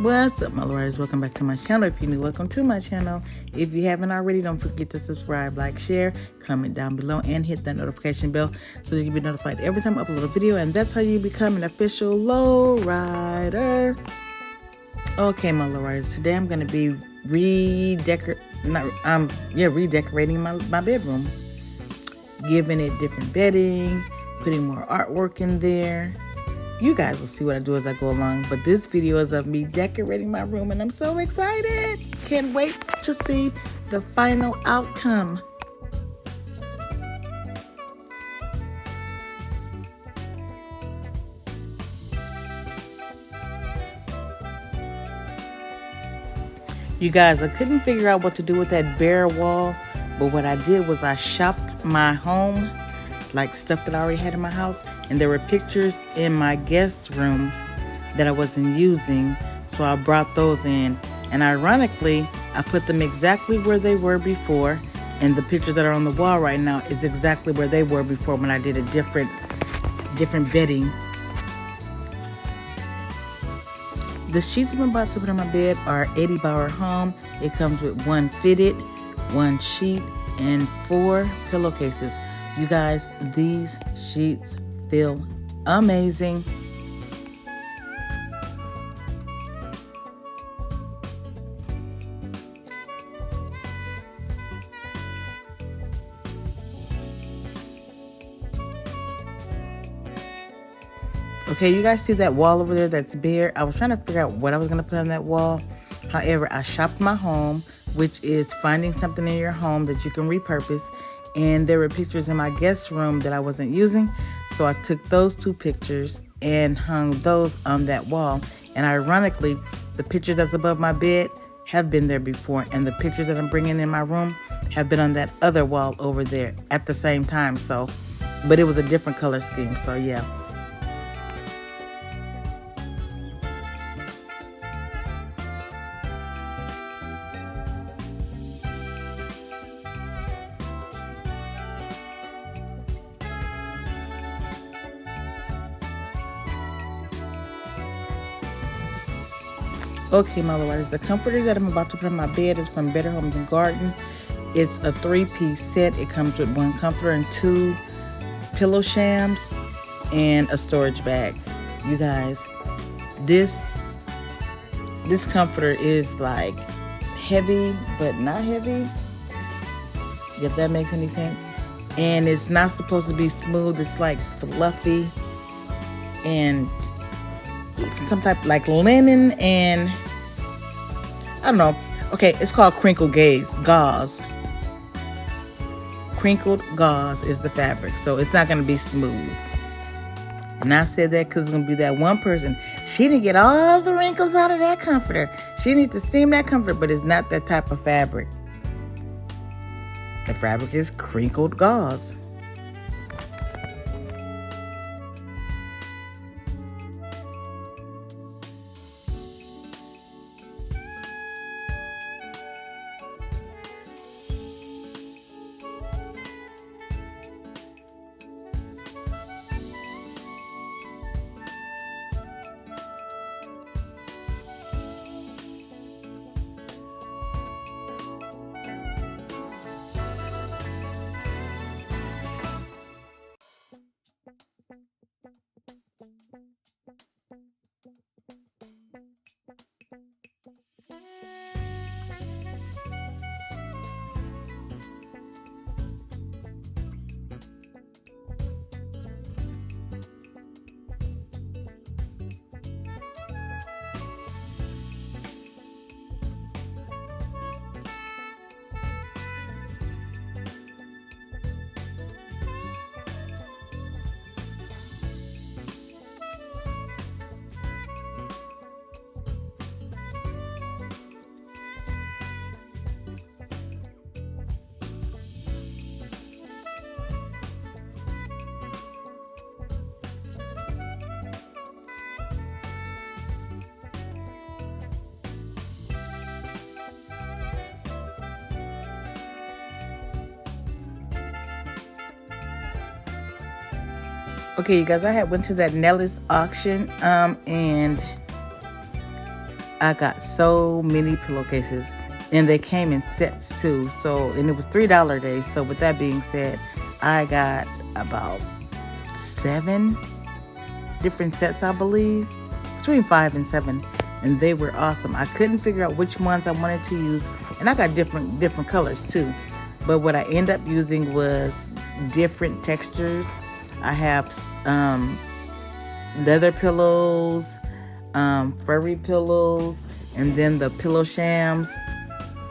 What's up, my lords? Welcome back to my channel. If you're new, welcome to my channel. If you haven't already, don't forget to subscribe, like, share, comment down below, and hit that notification bell so you can be notified every time I upload a video. And that's how you become an official low rider. Okay, my low riders. Today I'm gonna be redecorating my bedroom, giving it different bedding, putting more artwork in there. You guys will see what I do as I go along, but this video is of me decorating my room and I'm so excited. Can't wait to see the final outcome. You guys, I couldn't figure out what to do with that bare wall, but what I did was I shopped my home, like stuff that I already had in my house, and there were pictures in my guest room that I wasn't using, so I brought those in. And ironically, I put them exactly where they were before, and the pictures that are on the wall right now is exactly where they were before when I did a different bedding. The sheets I'm about to put on my bed are 80 Bauer Home. It comes with one fitted, one sheet, and 4 pillowcases. You guys, these sheets feel amazing. Okay, you guys see that wall over there that's bare? I was trying to figure out what I was going to put on that wall. However, I shopped my home, which is finding something in your home that you can repurpose. And there were pictures in my guest room that I wasn't using. So I took those 2 pictures and hung those on that wall. And ironically, the pictures that's above my bed have been there before. And the pictures that I'm bringing in my room have been on that other wall over there at the same time. So, but it was a different color scheme. So yeah. Okay, my lords, the comforter that I'm about to put on my bed is from Better Homes and Garden. It's a 3-piece set. It comes with 1 comforter and 2 pillow shams and a storage bag. You guys, this comforter is like heavy, but not heavy, if that makes any sense. And it's not supposed to be smooth. It's like fluffy and some type like linen, and I don't know. Okay, it's called crinkled gauze. Crinkled gauze is the fabric, so it's not going to be smooth. And I said that because it's going to be that one person. She didn't get all the wrinkles out of that comforter. She needs to steam that comforter, but it's not that type of fabric. The fabric is crinkled gauze. Okay, you guys, I had went to that Nellis auction, and I got so many pillowcases, and they came in sets too. So, and it was $3 days. So, with that being said, I got about 7 different sets, I believe, between 5 and 7, and they were awesome. I couldn't figure out which ones I wanted to use, and I got different colors too. But what I end up using was different textures. I have leather pillows, furry pillows, and then the pillow shams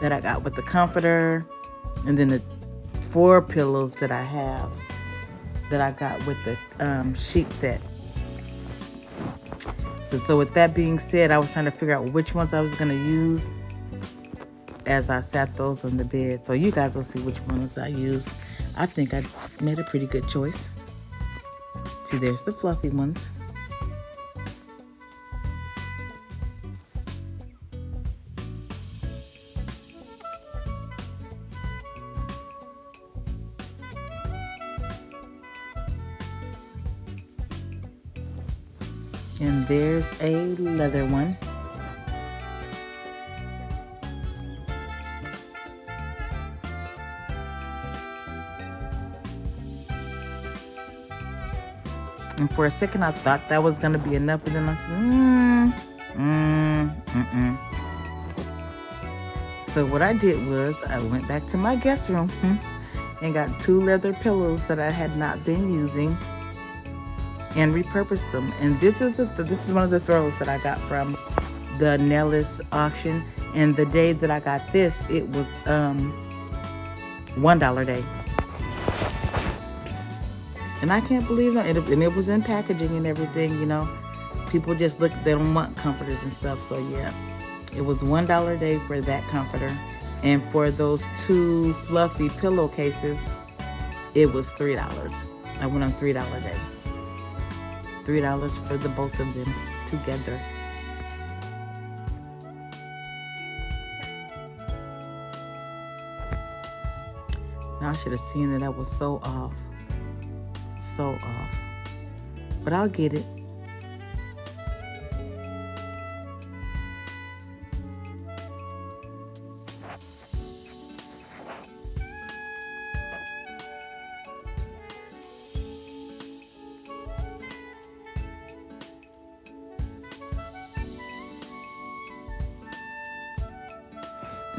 that I got with the comforter, and then the 4 pillows that I have that I got with the sheet set. So with that being said, I was trying to figure out which ones I was going to use as I sat those on the bed. So you guys will see which ones I used. I think I made a pretty good choice. See, there's the fluffy ones. And there's a leather one. And for a second, I thought that was going to be enough, but then I said, So what I did was I went back to my guest room and got 2 leather pillows that I had not been using and repurposed them. And this is one of the throws that I got from the Nellis auction. And the day that I got this, it was $1 day. And I can't believe that. And it was in packaging and everything, you know. People just look, they don't want comforters and stuff. So yeah, it was $1 a day for that comforter. And for those 2 fluffy pillowcases, it was $3. I went on $3 a day. $3 for the both of them together. Now I should have seen that I was so off. So off. But I'll get it.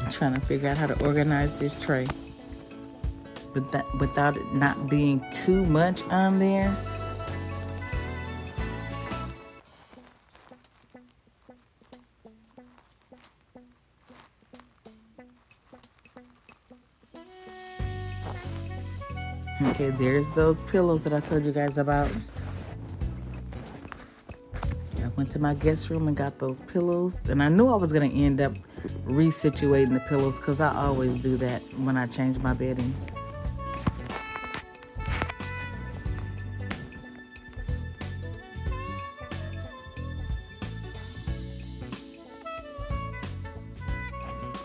I'm trying to figure out how to organize this tray without it not being too much on there. Okay, there's those pillows that I told you guys about. I went to my guest room and got those pillows, and I knew I was going to end up resituating the pillows because I always do that when I change my bedding.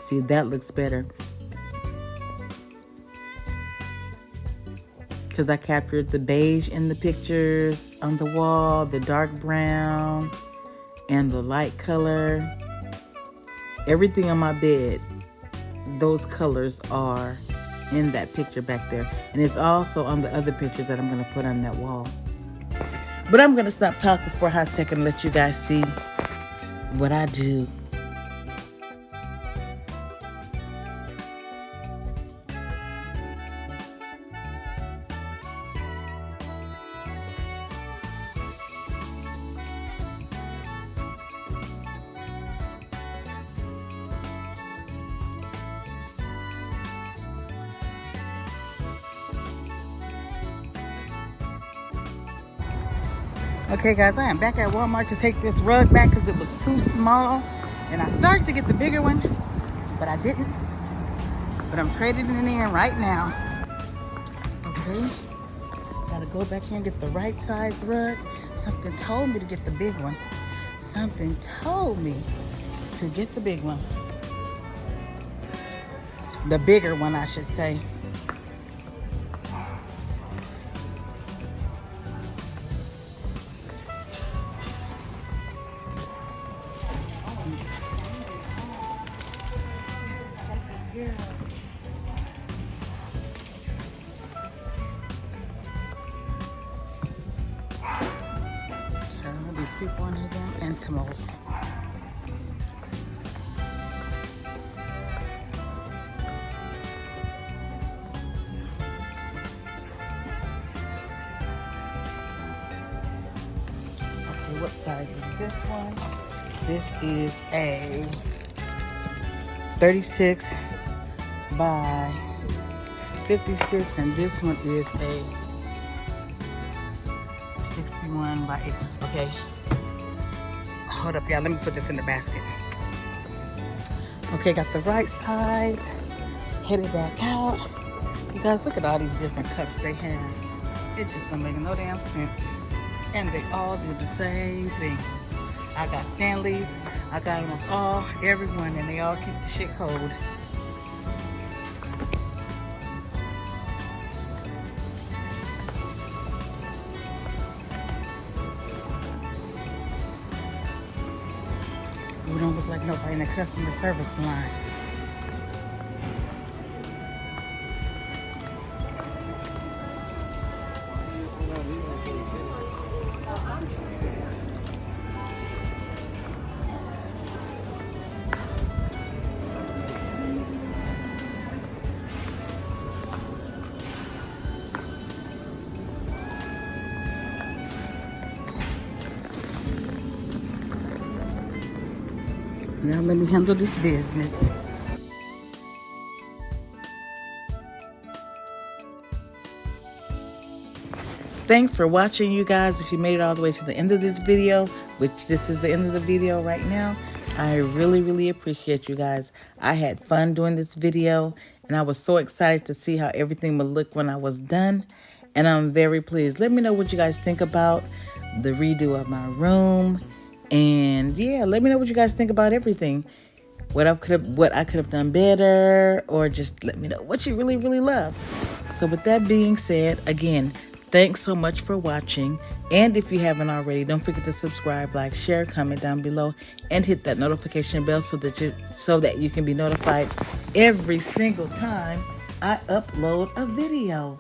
See, that looks better because I captured the beige in the pictures on the wall, the dark brown, and the light color. Everything on my bed, those colors are in that picture back there. And it's also on the other picture that I'm going to put on that wall. But I'm going to stop talking for a hot second and let you guys see what I do. Okay guys, I am back at Walmart to take this rug back because it was too small. And I started to get the bigger one, but I didn't. But I'm trading it in right now. Okay, gotta go back here and get the right size rug. Something told me to get the big one. Something told me to get the big one. The bigger one, I should say. Optimals. Okay, what size is this one? This is a 36 by 56, and this one is a 61 by 8. Okay, hold up, y'all. Let me put this in the basket. Okay, got the right size. Headed back out. You guys, look at all these different cups they have. It just don't make no damn sense. And they all do the same thing. I got Stanleys. I got almost everyone, and they all keep the shit cold. We don't look like nobody in the customer service line. Now let me handle this business. Thanks for watching, you guys. If you made it all the way to the end of this video, which this is the end of the video right now, I really appreciate you guys. I had fun doing this video, and I was so excited to see how everything would look when I was done, and I'm very pleased. Let me know what you guys think about the redo of my room, and yeah, let me know what you guys think about everything. What I could have done better, or just let me know what you really love. So with that being said, again, thanks so much for watching. And if you haven't already, don't forget to subscribe, like, share, comment down below, and hit that notification bell so that you can be notified every single time I upload a video.